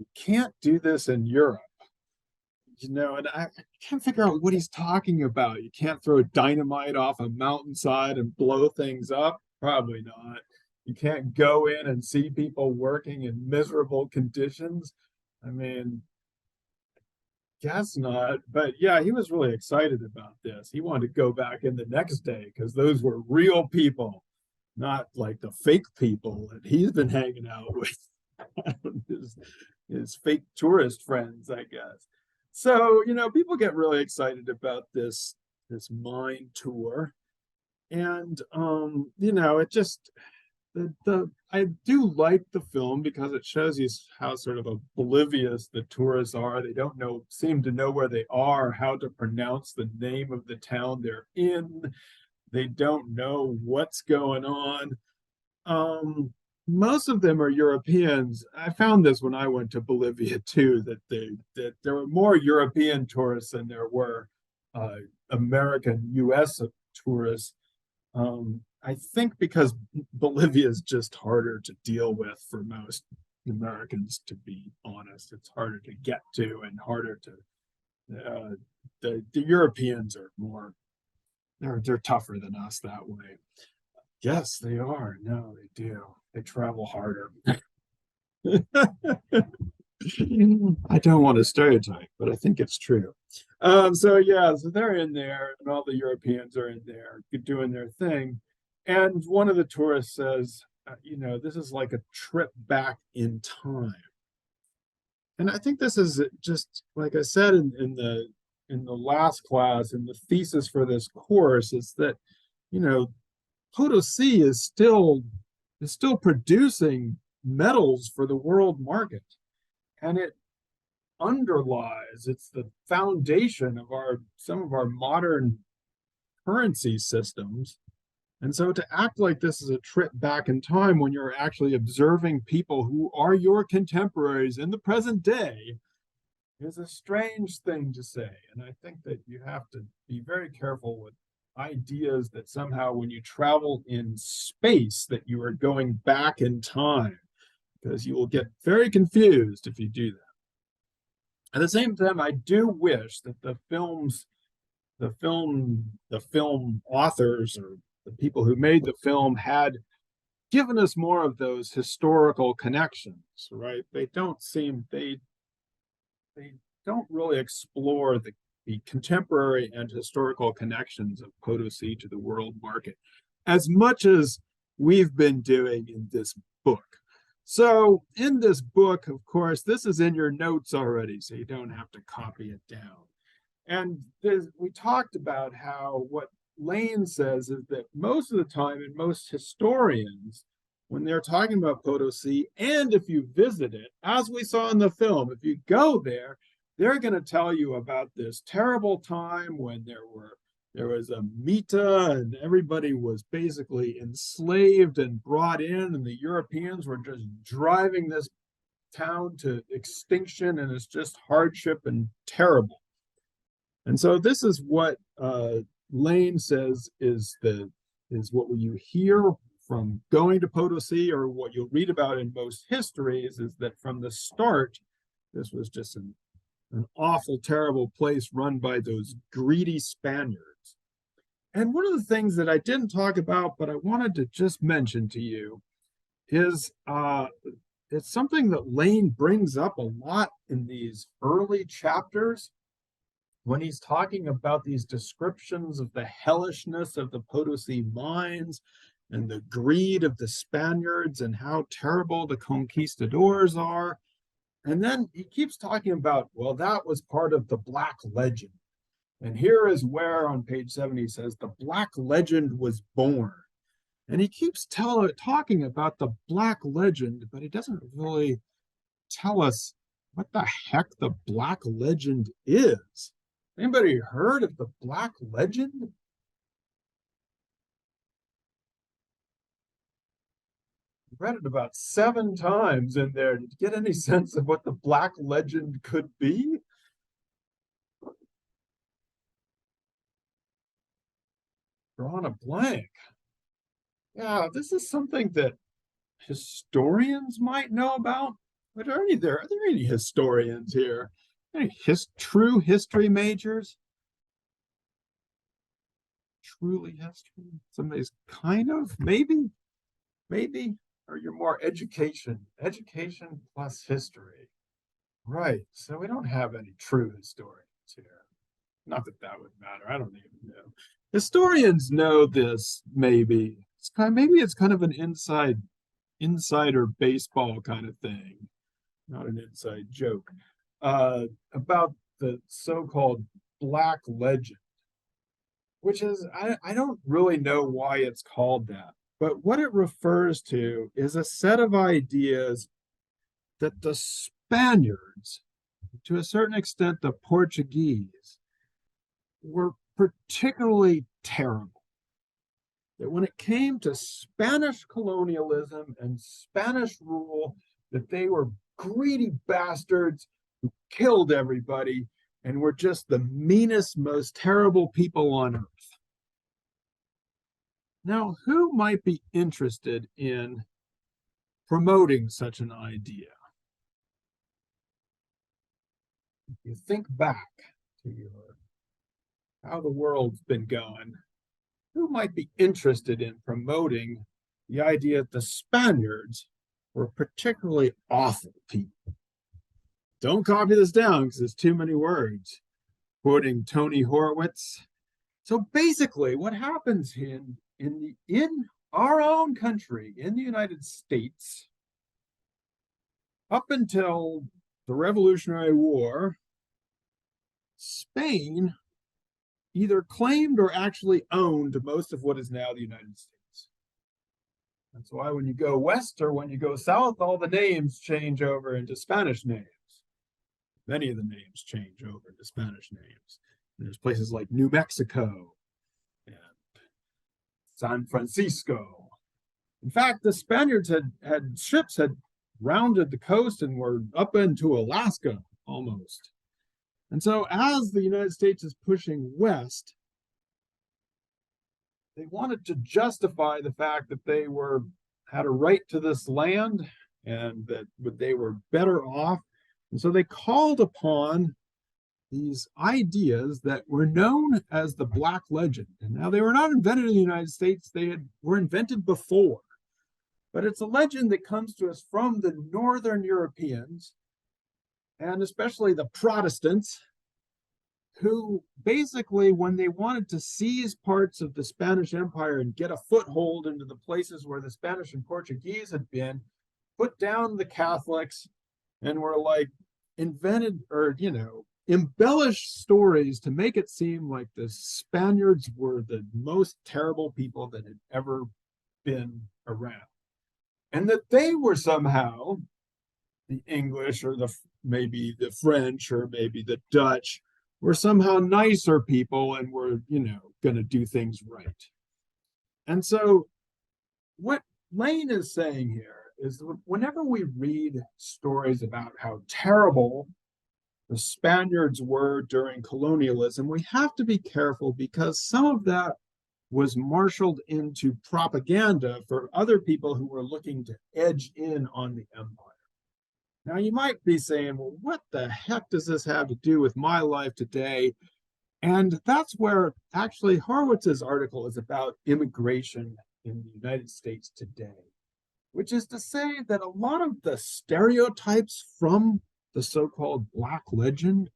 You can't do this in Europe. And I can't figure out what he's talking about. You can't throw dynamite off a mountainside and blow things up. Probably not. You can't go in and see people working in miserable conditions. I mean, guess not. But yeah, he was really excited about this. He wanted to go back in the next day because those were real people, not like the fake people that he's been hanging out with. his, his fake tourist friends, I guess. So, people get really excited about this mine tour. And it just the I do like the film because it shows you how sort of oblivious the tourists are. They don't seem to know where they are, how to pronounce the name of the town they're in. They don't know what's going on. Most of them are Europeans. I found this when I went to Bolivia too, that there were more European tourists than there were American US tourists. I think because Bolivia is just harder to deal with for most Americans, to be honest. It's harder to get to and harder to the Europeans are more they're tougher than us that way. Yes, they are. No, they do. They travel harder. I don't want to stereotype, but I think it's true. So they're in there, and all the Europeans are in there doing their thing. And one of the tourists says, this is like a trip back in time. And I think this is just like I said in the last class, in the thesis for this course, is that you know Potosí is still producing metals for the world market, and it's the foundation of some of our modern currency systems. And so to act like this is a trip back in time when you're actually observing people who are your contemporaries in the present day is a strange thing to say. And I think that you have to be very careful with ideas that somehow when you travel in space that you are going back in time, because you will get very confused if you do that. At the same time, I do wish that the film authors or the people who made the film had given us more of those historical connections, right? They don't really explore the contemporary and historical connections of Potosí to the world market as much as we've been doing in this book. So in this book, of course, this is in your notes already, so you don't have to copy it down. And we talked about how what Lane says is that most of the time, and most historians, when they're talking about Potosí, and if you visit it, as we saw in the film, if you go there, they're going to tell you about this terrible time when there was a Mita and everybody was basically enslaved and brought in, and the Europeans were just driving this town to extinction, and it's just hardship and terrible. And so this is what Lane says is what you hear from going to Potosí, or what you'll read about in most histories, is that from the start, this was just an awful, terrible place run by those greedy Spaniards. And one of the things that I didn't talk about, but I wanted to just mention to you, is it's something that Lane brings up a lot in these early chapters when he's talking about these descriptions of the hellishness of the Potosí mines and the greed of the Spaniards and how terrible the conquistadors are. And then he keeps talking about, well, that was part of the Black Legend. And here is where on page 70 he says the Black Legend was born. And he keeps talking about the Black Legend, but he doesn't really tell us what the heck the Black Legend is. Anybody heard of the Black Legend? I read it about 7 times in there. Did you get any sense of what the Black Legend could be? Drawing a blank. Yeah, this is something that historians might know about. But are there any historians here? Any true history majors? Truly history? Somebody's kind of, maybe, or you're more education plus history. Right. So we don't have any true historians here. Not that that would matter. I don't even know. Historians know this, maybe. Maybe it's kind of an insider baseball kind of thing, not an inside joke, about the so-called Black Legend, which is, I don't really know why it's called that, but what it refers to is a set of ideas that the Spaniards, to a certain extent the Portuguese, were particularly terrible. That when it came to Spanish colonialism and Spanish rule, that they were greedy bastards who killed everybody and were just the meanest, most terrible people on earth. Now, who might be interested in promoting such an idea? If you think back to how the world's been going, who might be interested in promoting the idea that the Spaniards were particularly awful people? Don't copy this down because there's too many words. Quoting Tony Horowitz. So basically, what happens in our own country, in the United States, up until the Revolutionary War, Spain either claimed or actually owned most of what is now the United States. That's why when you go west or when you go south, all the names change over into Spanish names. Many of the names change over into Spanish names. And there's places like New Mexico and San Francisco. In fact, the Spaniards had ships had rounded the coast and were up into Alaska almost. And so as the United States is pushing west, they wanted to justify the fact that they had a right to this land and that they were better off. And so they called upon these ideas that were known as the Black Legend. And now they were not invented in the United States, were invented before. But it's a legend that comes to us from the Northern Europeans, and especially the Protestants, who basically, when they wanted to seize parts of the Spanish Empire and get a foothold into the places where the Spanish and Portuguese had been, put down the Catholics and were like invented or, embellished stories to make it seem like the Spaniards were the most terrible people that had ever been around. And that they were somehow the English or maybe the French or maybe the Dutch were somehow nicer people and were, going to do things right. And so what Lane is saying here is whenever we read stories about how terrible the Spaniards were during colonialism, we have to be careful because some of that was marshaled into propaganda for other people who were looking to edge in on the empire. Now, you might be saying, well, what the heck does this have to do with my life today? And that's where actually Horowitz's article is about immigration in the United States today, which is to say that a lot of the stereotypes from the so-called Black Legend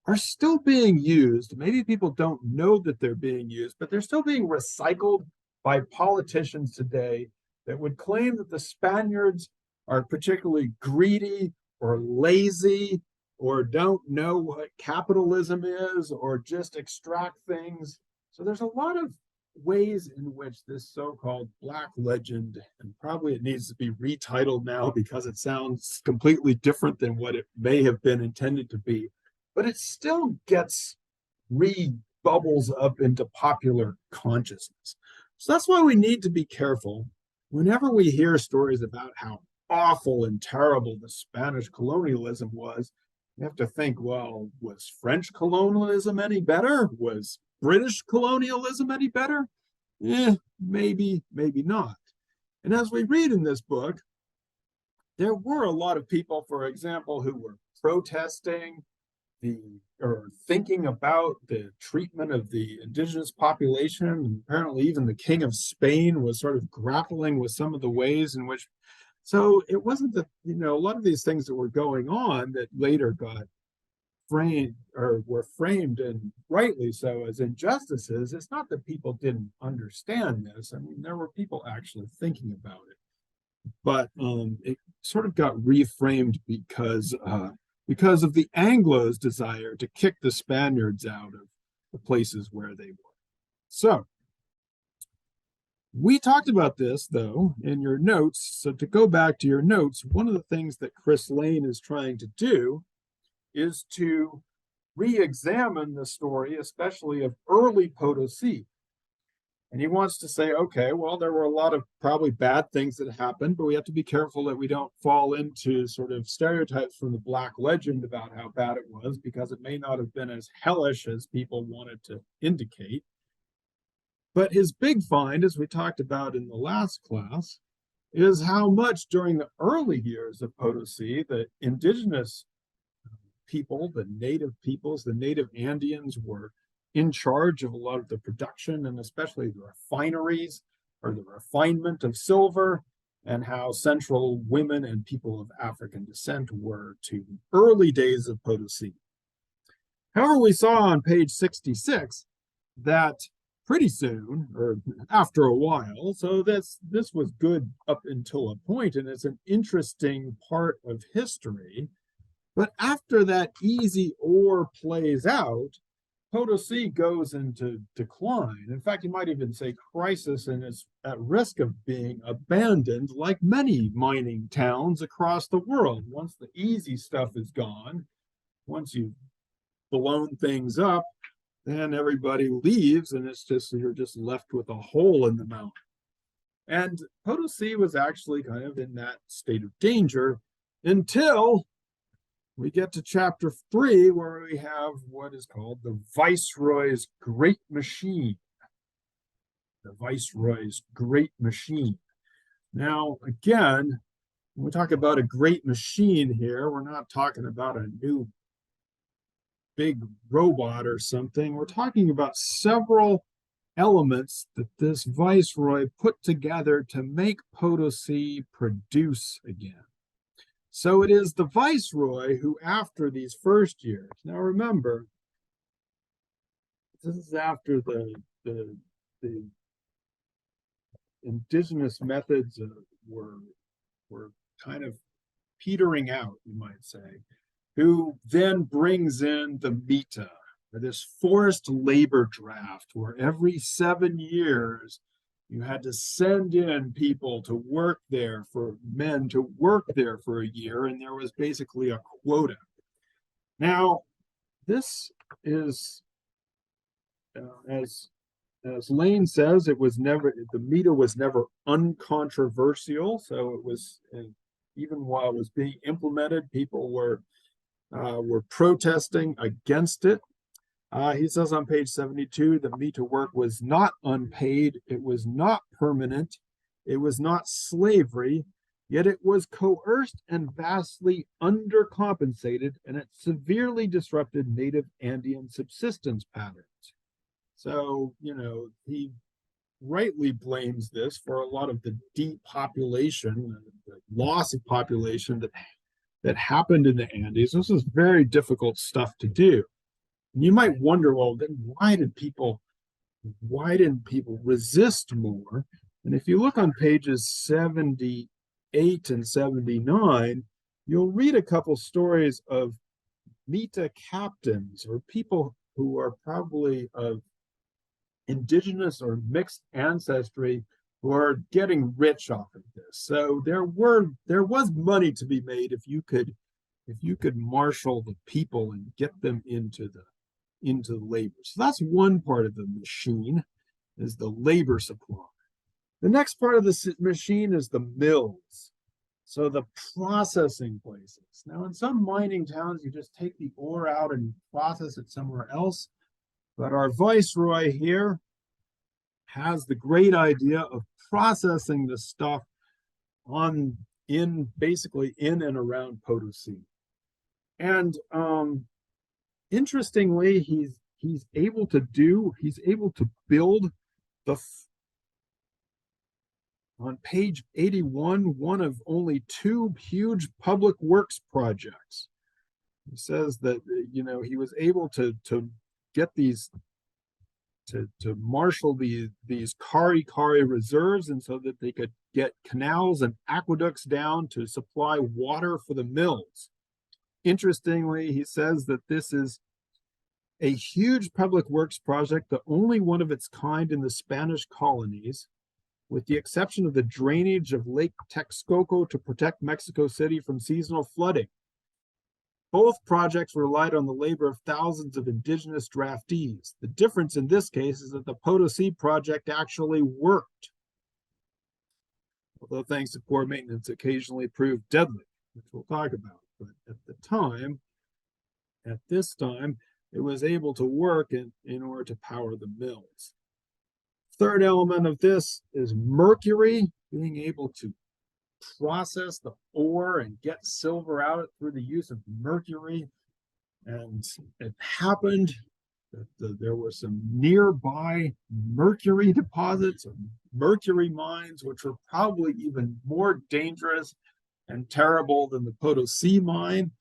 are still being used. Maybe people don't know that they're being used, but they're still being recycled by politicians today that would claim that the Spaniards are particularly greedy or lazy or don't know what capitalism is or just extract things. So there's a lot of ways in which this so-called Black Legend, and probably it needs to be retitled now because it sounds completely different than what it may have been intended to be, but it still gets bubbles up into popular consciousness. So that's why we need to be careful whenever we hear stories about how awful and terrible the Spanish colonialism was. You have to think, well, was French colonialism any better? Was British colonialism any better? Maybe, maybe not. And as we read in this book, there were a lot of people, for example, who were protesting or thinking about the treatment of the indigenous population. And apparently, even the King of Spain was sort of grappling with some of the ways in which. So it wasn't that, a lot of these things that were going on that later got framed or were framed, and rightly so, as injustices. It's not that people didn't understand this. I mean, there were people actually thinking about it, but it sort of got reframed because of the Anglos' desire to kick the Spaniards out of the places where they were. So we talked about this, though, in your notes. So to go back to your notes, one of the things that Chris Lane is trying to do is to re-examine the story, especially of early Potosí. And he wants to say, okay, well, there were a lot of probably bad things that happened, but we have to be careful that we don't fall into sort of stereotypes from the Black legend about how bad it was, because it may not have been as hellish as people wanted to indicate. But his big find, as we talked about in the last class, is how much during the early years of Potosí, the indigenous people, the native peoples, the native Andeans were in charge of a lot of the production, and especially the refineries or the refinement of silver, and how central women and people of African descent were to early days of Potosí. However, we saw on page 66 that pretty soon, or after a while, so this was good up until a point, and it's an interesting part of history. But after that easy ore plays out, Potosí goes into decline. In fact, you might even say crisis, and is at risk of being abandoned, like many mining towns across the world. Once the easy stuff is gone, once you've blown things up, then everybody leaves, and you're just left with a hole in the mountain. And Potosí was actually kind of in that state of danger until we get to chapter 3, where we have what is called the Viceroy's Great Machine. The Viceroy's Great Machine. Now, again, when we talk about a great machine here, we're not talking about a new big robot or something. We're talking about several elements that this Viceroy put together to make Potosí produce again. So it is the Viceroy who, after these first years, now remember, this is after the indigenous methods were kind of petering out, you might say, who then brings in the Mita, or this forced labor draft, where every 7 years you had to send in people to work there, for men to work there for a year, and there was basically a quota. Now, this is, as Lane says, the Mita was never uncontroversial. So it was, even while it was being implemented, people were protesting against it. He says on page 72, the Mita work was not unpaid, it was not permanent, it was not slavery, yet it was coerced and vastly undercompensated, and it severely disrupted native Andean subsistence patterns. So, he rightly blames this for a lot of the depopulation, the loss of population that happened in the Andes. This is very difficult stuff to do. And you might wonder, well, then why didn't people resist more? And if you look on pages 78 and 79, you'll read a couple stories of Mita captains, or people who are probably of indigenous or mixed ancestry, who are getting rich off of this. So there was money to be made if you could marshal the people and get them into the labor. So that's one part of the machine, is the labor supply. The next part of the machine is the mills. So the processing places. Now, in some mining towns, you just take the ore out and process it somewhere else. But our Viceroy here has the great idea of processing the stuff in basically in and around Potosí. And interestingly, he's able to build on page 81, one of only two huge public works projects. He says that, he was able to get these, to marshal these Kari reserves, and so that they could get canals and aqueducts down to supply water for the mills. Interestingly, he says that this is a huge public works project, the only one of its kind in the Spanish colonies, with the exception of the drainage of Lake Texcoco to protect Mexico City from seasonal flooding. Both projects relied on the labor of thousands of indigenous draftees. The difference in this case is that the Potosí project actually worked, although thanks to poor maintenance occasionally proved deadly, which we'll talk about. But at this time, it was able to work in order to power the mills. Third element of this is mercury, being able to process the ore and get silver out through the use of mercury. And it happened that there were some nearby mercury deposits or mercury mines, which were probably even more dangerous and terrible than the Potosí mine.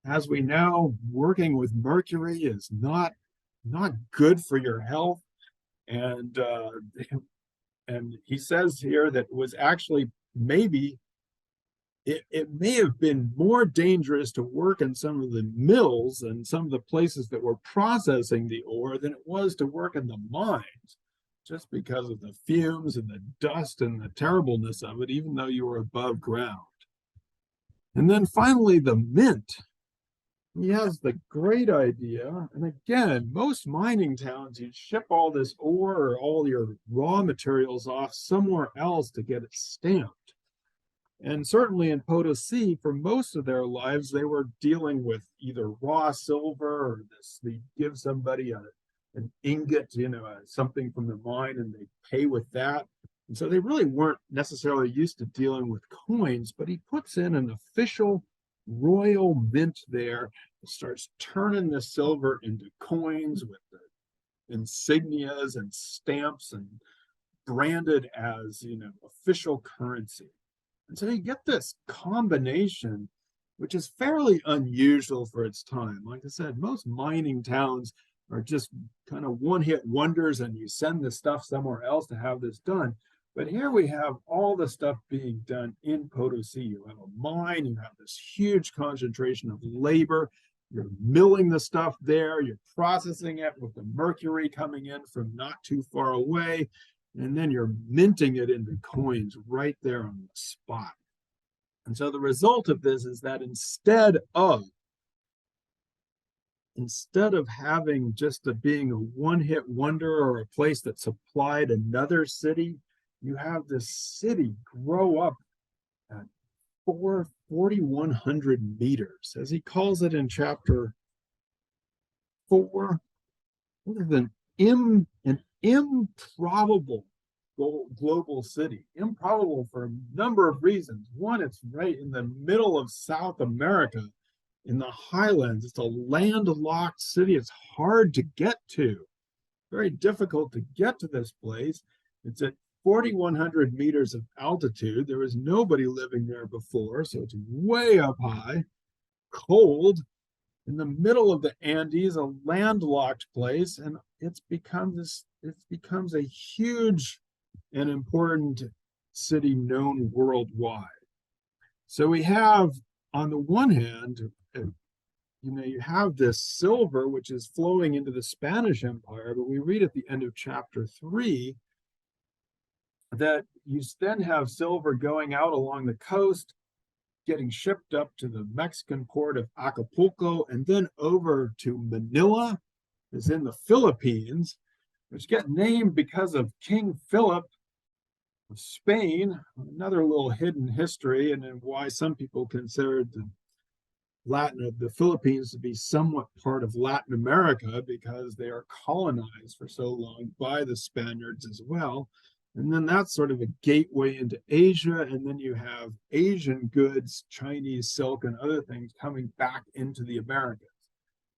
As we know, working with mercury is not good for your health. And he says here that it was actually it may have been more dangerous to work in some of the mills and some of the places that were processing the ore than it was to work in the mines, just because of the fumes and the dust and the terribleness of it, even though you were above ground. And then finally, the mint. He has the great idea, and again, most mining towns, you ship all this ore or all your raw materials off somewhere else to get it stamped. And certainly in Potosí, for most of their lives, they were dealing with either raw silver or they give somebody an ingot, something from the mine, and they pay with that. And so they really weren't necessarily used to dealing with coins, but he puts in an official royal mint there. It starts turning the silver into coins with the insignias and stamps and branded as, official currency. And so you get this combination, which is fairly unusual for its time. Like I said, most mining towns are just kind of one-hit wonders, and you send the stuff somewhere else to have this done. But here we have all the stuff being done in Potosí. You have a mine, you have this huge concentration of labor, you're milling the stuff there, you're processing it with the mercury coming in from not too far away, and then you're minting it into coins right there on the spot. And so the result of this is that instead of having just being a one-hit wonder or a place that supplied another city, you have this city grow up at 4,100 meters, as he calls it in chapter 4. This is an improbable global city. Improbable for a number of reasons. One, it's right in the middle of South America in the highlands. It's a landlocked city. It's hard to get to. Very difficult to get to this place. It's at 4,100 meters of altitude. There was nobody living there before, so it's way up high, cold, in the middle of the Andes, a landlocked place, and it becomes a huge and important city known worldwide. So we have, on the one hand, you have this silver, which is flowing into the Spanish Empire, but we read at the end of chapter 3 that you then have silver going out along the coast, getting shipped up to the Mexican port of Acapulco, and then over to Manila, is in the Philippines, which get named because of King Philip of Spain. Another little hidden history, and then why some people considered the Philippines to be somewhat part of Latin America, because they are colonized for so long by the Spaniards as well. And then that's sort of a gateway into Asia. And then you have Asian goods, Chinese silk, and other things coming back into the Americas.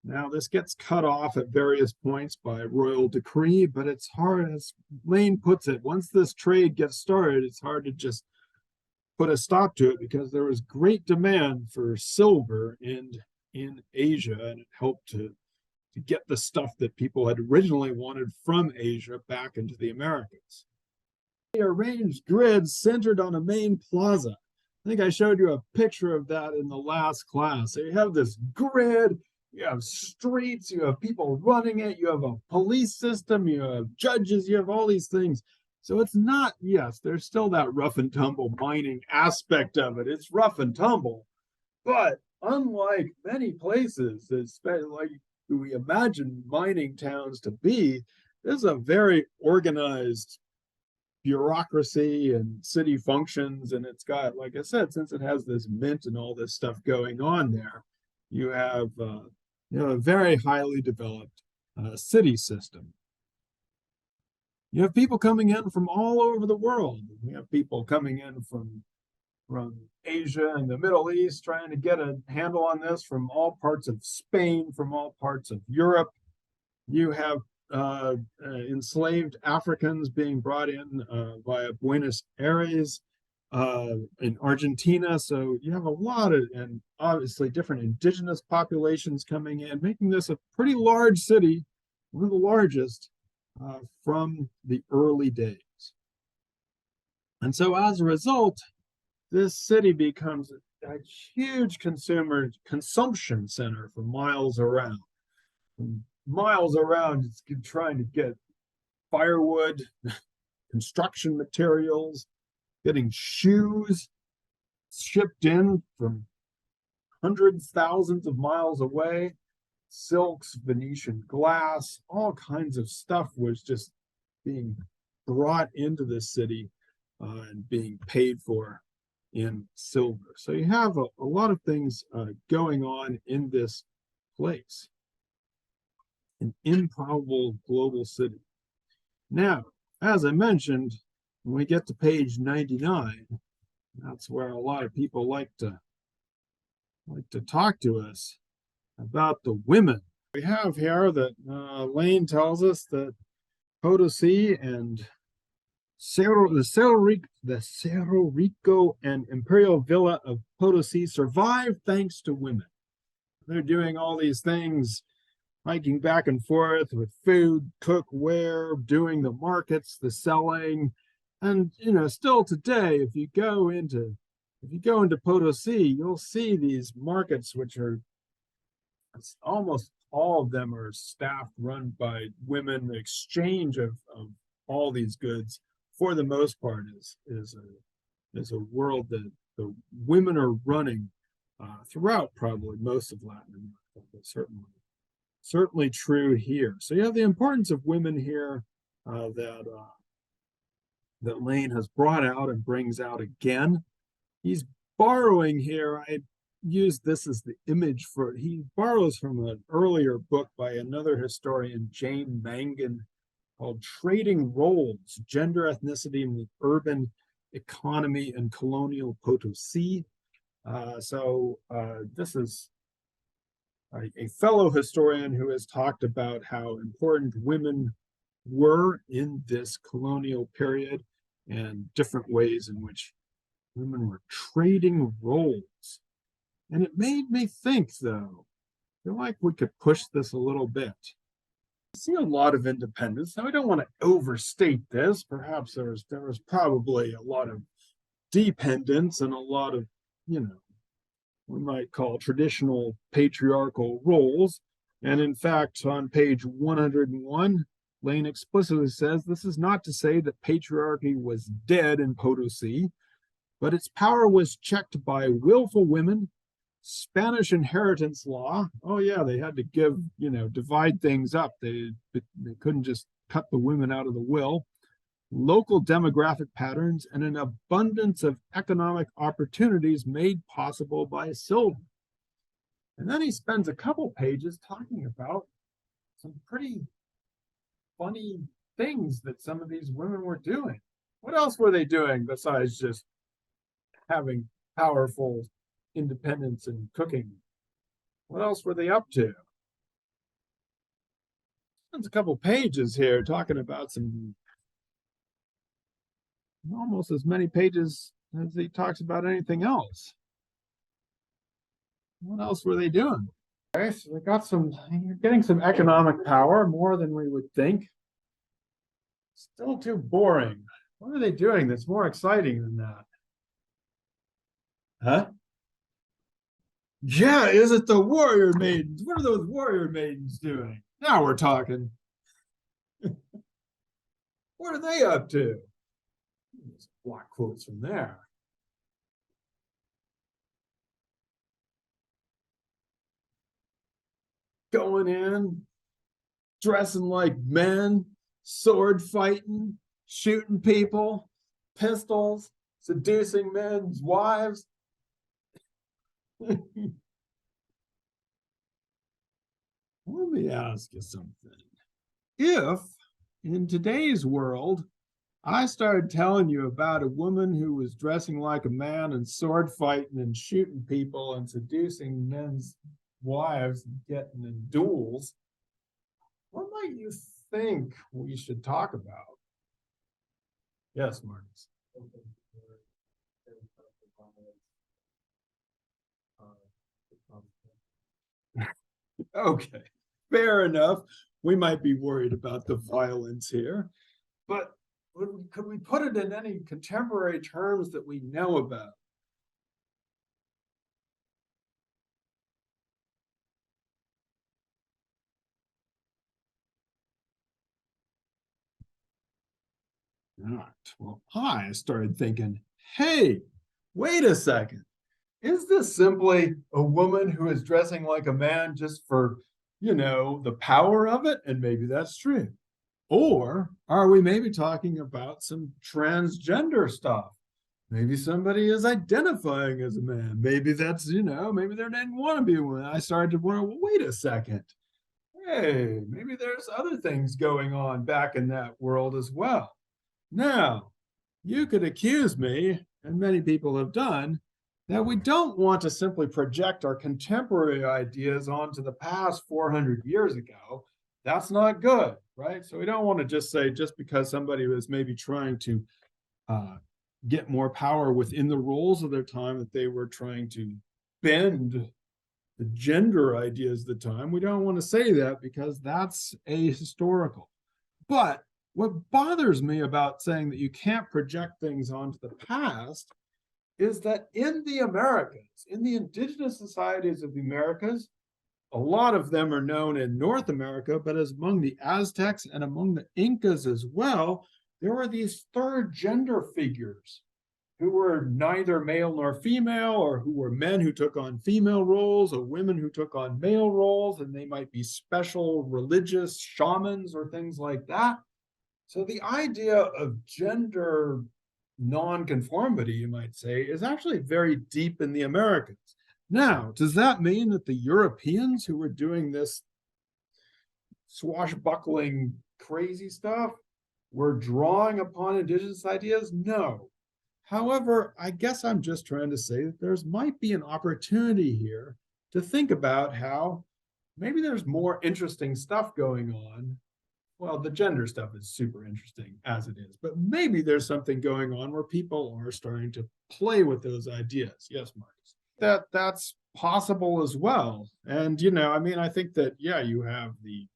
Now, this gets cut off at various points by royal decree, but it's hard, as Lane puts it, once this trade gets started, it's hard to just put a stop to it because there was great demand for silver in Asia, and it helped to get the stuff that people had originally wanted from Asia back into the Americas. They arranged grids centered on a main plaza. I think I showed you a picture of that in the last class. So you have this grid, you have streets, you have people running it, you have a police system, you have judges, you have all these things. So it's not, yes, there's still that rough and tumble mining aspect of it. It's rough and tumble. But unlike many places, like we imagine mining towns to be, there's a very organized bureaucracy and city functions, and it's got, like I said, since it has this mint and all this stuff going on there, you have a very highly developed city system. You have people coming in from all over the world. You have people coming in from Asia and the Middle East trying to get a handle on this, from all parts of Spain, from all parts of Europe. You have enslaved Africans being brought in via Buenos Aires in Argentina. So you have a lot of, and obviously different indigenous populations coming in, making this a pretty large city, one of the largest from the early days. And so as a result, this city becomes a huge consumption center for miles around. And miles around, it's trying to get firewood, construction materials, getting shoes shipped in from hundreds, thousands of miles away, silks, Venetian glass, all kinds of stuff was just being brought into the city and being paid for in silver. So you have a lot of things going on in this place, an improbable global city. Now, as I mentioned, when we get to page 99, that's where a lot of people like to talk to us about the women. We have here that Lane tells us that Potosí and the Cerro Rico and Imperial Villa of Potosí survived thanks to women. They're doing all these things, hiking back and forth with food, cookware, doing the markets, the selling. And still today, if you go into Potosí, you'll see these markets, which are almost all of them are staffed, run by women. The exchange of all these goods, for the most part, is a world that the women are running throughout probably most of Latin America, but certainly true here. So you have the importance of women here that Lane has brought out and brings out again. He's borrowing here. I used this as the image for, he borrows from an earlier book by another historian, Jane Mangan, called Trading Roles, Gender, Ethnicity, and the Urban Economy in Colonial Potosí. This is a fellow historian who has talked about how important women were in this colonial period and different ways in which women were trading roles. And it made me think, though, I feel like we could push this a little bit. I see a lot of independence. Now, I don't want to overstate this. Perhaps there was probably a lot of dependence and a lot of, we might call traditional patriarchal roles. And in fact, on page 101, Lane explicitly says this is not to say that patriarchy was dead in Potosí, but its power was checked by willful women, Spanish inheritance law. Oh yeah, they had to divide things up. They couldn't just cut the women out of the will. Local demographic patterns and an abundance of economic opportunities made possible by silver. And then he spends a couple pages talking about some pretty funny things that some of these women were doing. What else were they doing besides just having powerful independence and cooking? What else were they up to? There's a couple pages here talking about some, almost as many pages as he talks about anything else. What else were they doing? Okay, so they got some, you're getting some economic power, more than we would think. Still too boring. What are they doing that's more exciting than that? Huh? Yeah, is it the warrior maidens? What are those warrior maidens doing? Now we're talking. What are they up to? Block quotes from there. Going in, dressing like men, sword fighting, shooting people, pistols, seducing men's wives. Let me ask you something. If in today's world, I started telling you about a woman who was dressing like a man and sword fighting and shooting people and seducing men's wives and getting in duels, what might you think we should talk about? Yes, Marcus. Okay, fair enough. We might be worried about the violence here, but could we put it in any contemporary terms that we know about? Not. Well, I started thinking, hey, wait a second. Is this simply a woman who is dressing like a man just for, the power of it? And maybe that's true. Or are we maybe talking about some transgender stuff? Maybe somebody is identifying as a man. Maybe that's, maybe they didn't want to be a woman. I started to wonder, well, wait a second. Hey, maybe there's other things going on back in that world as well. Now, you could accuse me, and many people have done, that we don't want to simply project our contemporary ideas onto the past 400 years ago. That's not good, right? So we don't want to just say, just because somebody was maybe trying to get more power within the roles of their time, that they were trying to bend the gender ideas of the time. We don't want to say that because that's ahistorical. But what bothers me about saying that you can't project things onto the past is that in the Americas, in the indigenous societies of the Americas, a lot of them are known in North America, but as among the Aztecs and among the Incas as well, there were these third gender figures who were neither male nor female, or who were men who took on female roles, or women who took on male roles, and they might be special religious shamans or things like that. So the idea of gender nonconformity, you might say, is actually very deep in the Americas. Now, does that mean that the Europeans who were doing this swashbuckling crazy stuff were drawing upon indigenous ideas? No. However, I guess I'm just trying to say that there's might be an opportunity here to think about how maybe there's more interesting stuff going on. Well, the gender stuff is super interesting as it is, but maybe there's something going on where people are starting to play with those ideas. Yes, Marcus. That's possible as well. And I think that you have the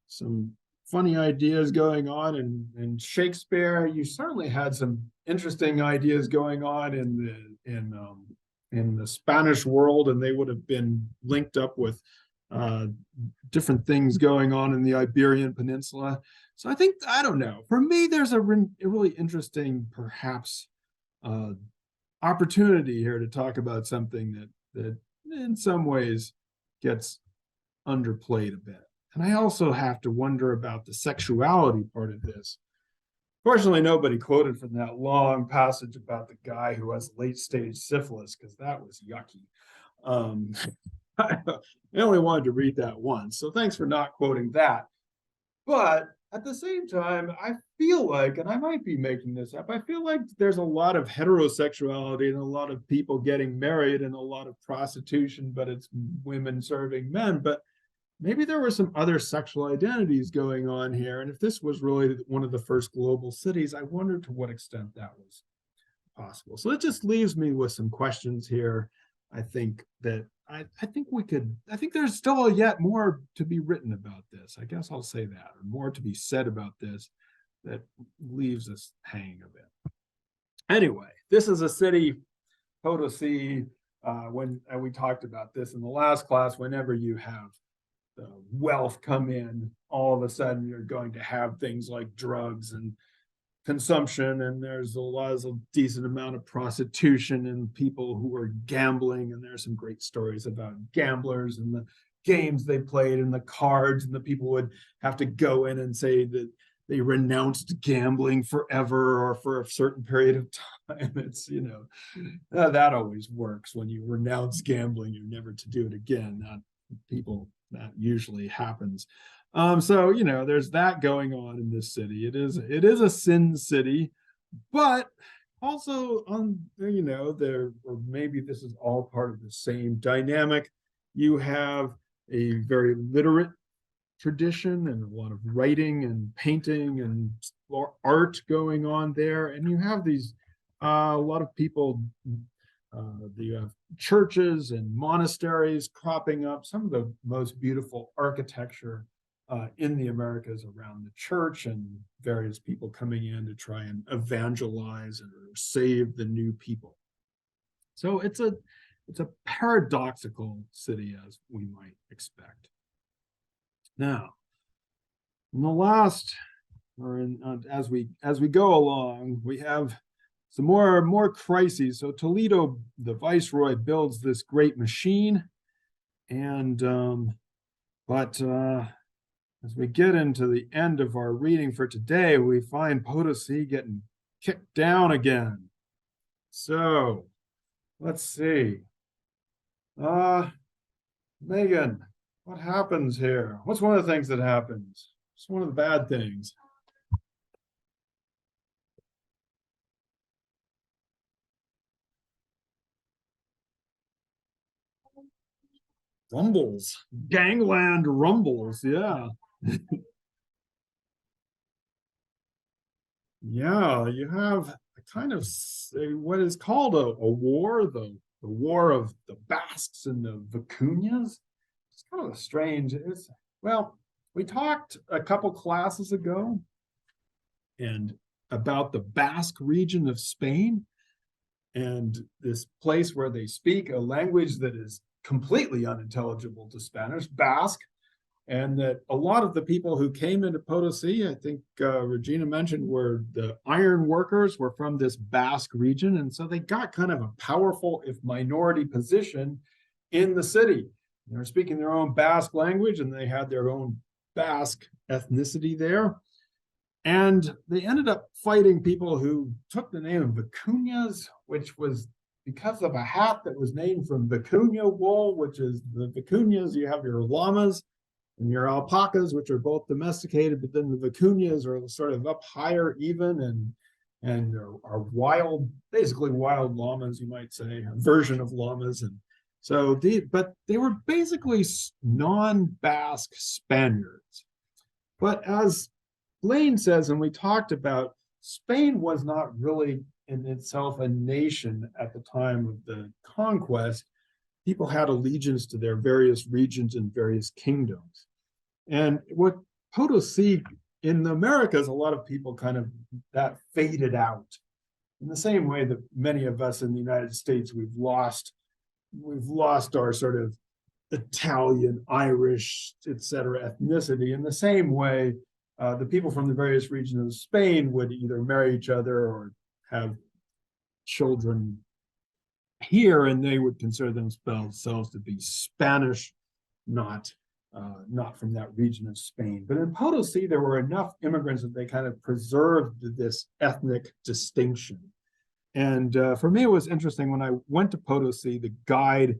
some funny ideas going on in Shakespeare. You certainly had some interesting ideas going on in the Spanish world, and they would have been linked up with different things going on in the Iberian Peninsula. So I don't know. For me, there's a really interesting, perhaps, opportunity here to talk about something that in some ways gets underplayed a bit. And I also have to wonder about the sexuality part of this. Fortunately, nobody quoted from that long passage about the guy who has late stage syphilis, because that was yucky. I only wanted to read that once, so thanks for not quoting that. But at the same time, I feel like, and I might be making this up, I feel like there's a lot of heterosexuality and a lot of people getting married and a lot of prostitution, but it's women serving men. But maybe there were some other sexual identities going on here. And if this was really one of the first global cities, I wonder to what extent that was possible. So it just leaves me with some questions here. I think that I think there's still yet more to be written about this. I guess I'll say that, or more to be said about this that leaves us hanging a bit. Anyway, this is a city, Potosí. And we talked about this in the last class, whenever you have the wealth come in, all of a sudden you're going to have things like drugs and consumption, and there's a decent amount of prostitution and people who are gambling, and there's some great stories about gamblers and the games they played and the cards, and the people would have to go in and say that they renounced gambling forever or for a certain period of time. It's, that always works. When you renounce gambling, you're never to do it again. That usually happens. So there's that going on in this city. It is a sin city, but also there, or maybe this is all part of the same dynamic. You have a very literate tradition and a lot of writing and painting and art going on there, and you have these a lot of people. You have churches and monasteries cropping up, some of the most beautiful architecture in the Americas around the church, and various people coming in to try and evangelize or save the new people. So it's a paradoxical city, as we might expect. Now, in the last, as we go along, we have some more crises. So Toledo, the Viceroy, builds this great machine, and as we get into the end of our reading for today, we find Potosí getting kicked down again. So let's see. Megan, what happens here? What's one of the things that happens? It's one of the bad things. Rumbles, gangland rumbles, yeah. Yeah, you have a kind of what is called a war, the war of the Basques and the Vicuñas. It's kind of strange. We talked a couple classes ago and about the Basque region of Spain, and this place where they speak a language that is completely unintelligible to Spanish, Basque, and that a lot of the people who came into Potosí, I think Regina mentioned, were the iron workers, were from this Basque region, and so they got kind of a powerful, if minority, position in the city. They were speaking their own Basque language, and they had their own Basque ethnicity there. And they ended up fighting people who took the name of Vicuñas, which was because of a hat that was named from Vicuña wool, which is the Vicuñas. You have your llamas and your alpacas, which are both domesticated, but then the Vicuñas are sort of up higher even and are wild, basically wild llamas, you might say, a version of llamas. And so but they were basically non-Basque Spaniards. But as Blaine says, and we talked about, Spain was not really in itself a nation at the time of the conquest. People had allegiance to their various regions and various kingdoms. And what Potosí in the Americas, a lot of people kind of, that faded out. In the same way that many of us in the United States, we've lost our sort of Italian, Irish, etc. ethnicity. In the same way, the people from the various regions of Spain would either marry each other or have children here, and they would consider themselves to be Spanish, not from that region of Spain. But in Potosí, there were enough immigrants that they kind of preserved this ethnic distinction. And for me, it was interesting when I went to Potosí, the guide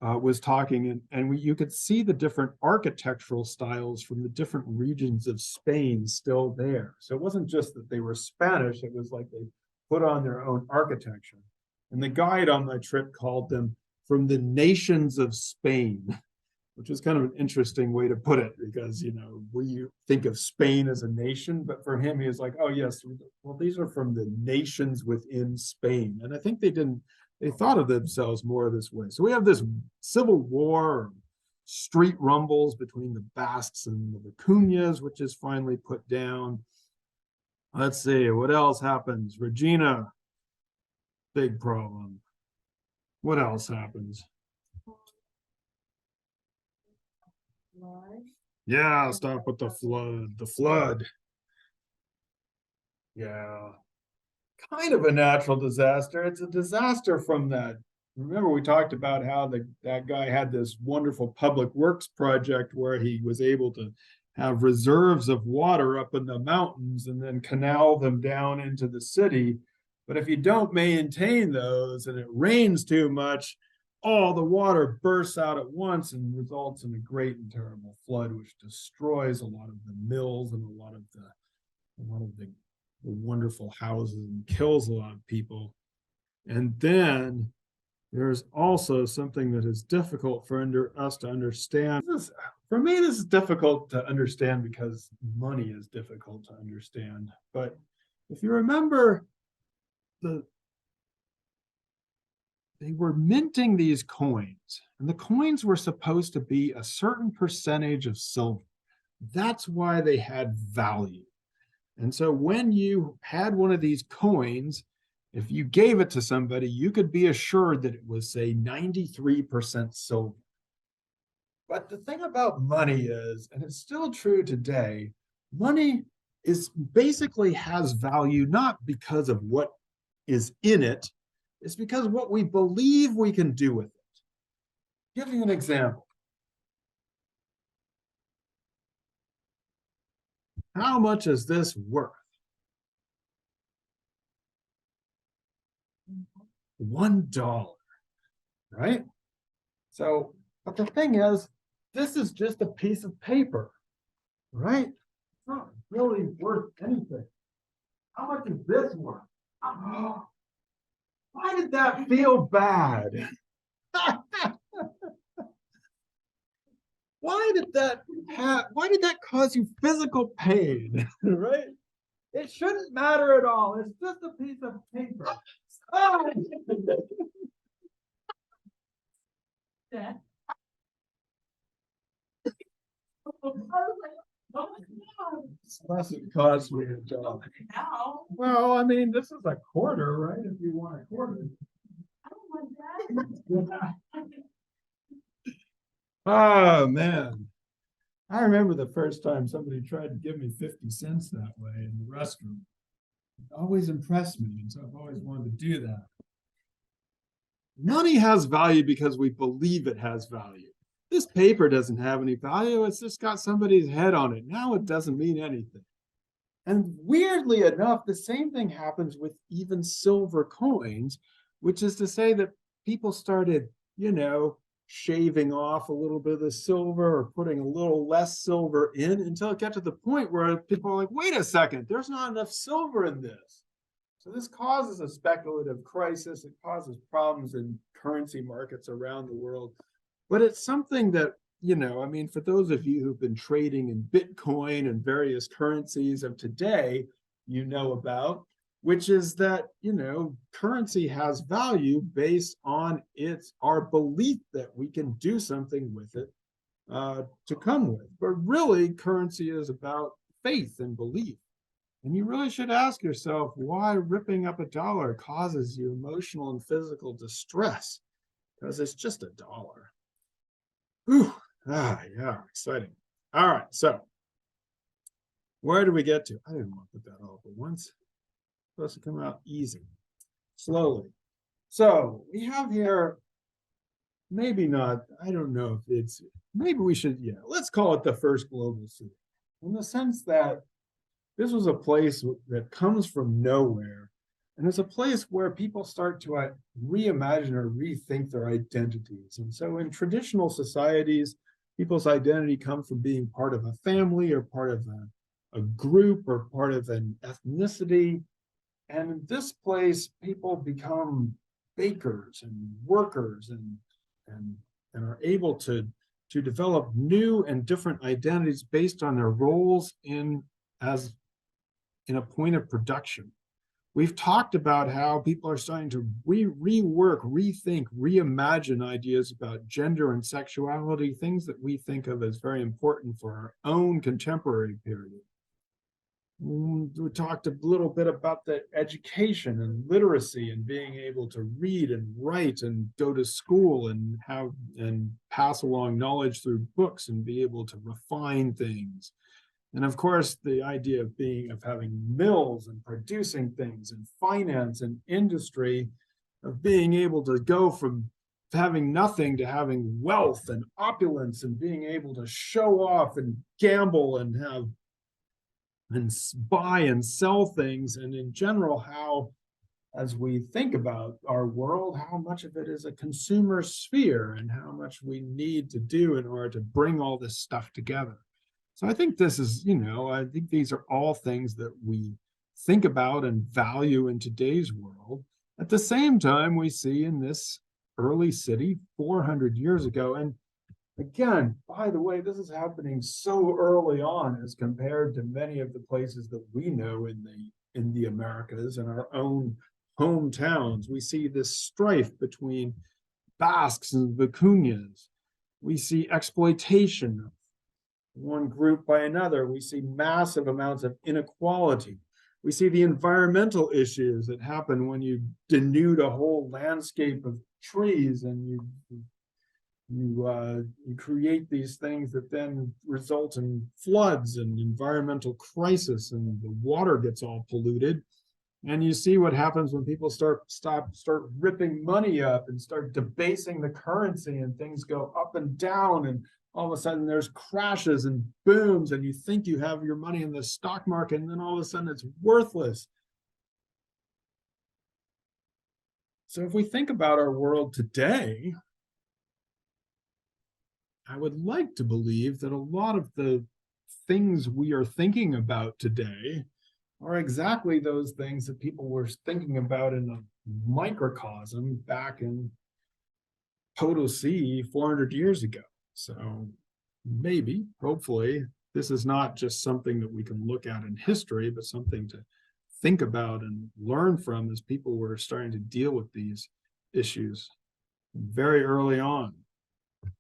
was talking, and you could see the different architectural styles from the different regions of Spain still there. So it wasn't just that they were Spanish, it was like they put on their own architecture. And the guide on my trip called them from the nations of Spain, which is kind of an interesting way to put it, because, you know, we think of Spain as a nation, but for him, he was like, oh, yes, well, these are from the nations within Spain. And I think they thought of themselves more this way. So we have this civil war, street rumbles between the Basques and the Vicuñas, which is finally put down. Let's see, what else happens? Regina, big problem. What else happens? Yeah, stop with the flood. The flood. Yeah. Kind of a natural disaster. It's a disaster from that. Remember, we talked about how that guy had this wonderful public works project where he was able to have reserves of water up in the mountains and then canal them down into the city. But if you don't maintain those and it rains too much, all the water bursts out at once and results in a great and terrible flood, which destroys a lot of the mills and a lot of the wonderful houses and kills a lot of people. And then there's also something that is difficult for us to understand. For me, this is difficult to understand because money is difficult to understand. But if you remember, they were minting these coins, and the coins were supposed to be a certain percentage of silver. That's why they had value. And so when you had one of these coins, if you gave it to somebody, you could be assured that it was, say, 93% silver. But the thing about money is, and it's still true today, money is basically has value not because of what is in it, it's because what we believe we can do with it. Give you an example. How much is this worth? $1, right? So, but the thing is, this is just a piece of paper, right? It's not really worth anything. How much is this worth? Oh, why did that feel bad? Why did that cause you physical pain? Right? It shouldn't matter at all. It's just a piece of paper. Oh. Yeah. This lesson caused me a job. Well, I mean, this is a quarter, right? If you want a quarter. I don't want that. Oh, man. I remember the first time somebody tried to give me 50 cents that way in the restroom. It always impressed me, and so I've always wanted to do that. Money has value because we believe it has value. This paper doesn't have any value. It's just got somebody's head on it. Now it doesn't mean anything. And weirdly enough, the same thing happens with even silver coins, which is to say that people started, shaving off a little bit of the silver or putting a little less silver in until it got to the point where people are like, wait a second, there's not enough silver in this. So this causes a speculative crisis. It causes problems in currency markets around the world. But it's something that, for those of you who've been trading in Bitcoin and various currencies of today, about, which is that, currency has value based on our belief that we can do something with it to come with. But really, currency is about faith and belief. And you really should ask yourself why ripping up $1 causes you emotional and physical distress, because it's just $1. Whew. Yeah, exciting. All right, so where do we get to? I didn't want to put that all at once. It's supposed to come out easy, slowly. So we have here, maybe not, I don't know if it's, maybe we should, let's call it the first global city, in the sense that this was a place that comes from nowhere And it's a place where people start to reimagine or rethink their identities. And so in traditional societies, people's identity comes from being part of a family or part of a group or part of an ethnicity. And in this place, people become bakers and workers and, and are able to develop new and different identities based on their roles in a point of production. We've talked about how people are starting to rework, rethink, reimagine ideas about gender and sexuality, things that we think of as very important for our own contemporary period. We talked a little bit about the education and literacy and being able to read and write and go to school and pass along knowledge through books and be able to refine things. And of course, the idea of having mills and producing things and finance and industry, of being able to go from having nothing to having wealth and opulence and being able to show off and gamble and buy and sell things. And in general, how, as we think about our world, how much of it is a consumer sphere and how much we need to do in order to bring all this stuff together. So I think this is, I think these are all things that we think about and value in today's world. At the same time, we see in this early city 400 years ago, and again, by the way, this is happening so early on as compared to many of the places that we know in the Americas and our own hometowns. We see this strife between Basques and Vicuñas. We see exploitation of one group by another. We see massive amounts of inequality. We see the environmental issues that happen when you denude a whole landscape of trees and you create these things that then result in floods and environmental crisis, and the water gets all polluted. And you see what happens when people start ripping money up and start debasing the currency, and things go up and down, and all of a sudden there's crashes and booms, and you think you have your money in the stock market, and then all of a sudden it's worthless. So if we think about our world today, I would like to believe that a lot of the things we are thinking about today are exactly those things that people were thinking about in a microcosm back in Potosí 400 years ago. So maybe, hopefully, this is not just something that we can look at in history, but something to think about and learn from as people were starting to deal with these issues very early on.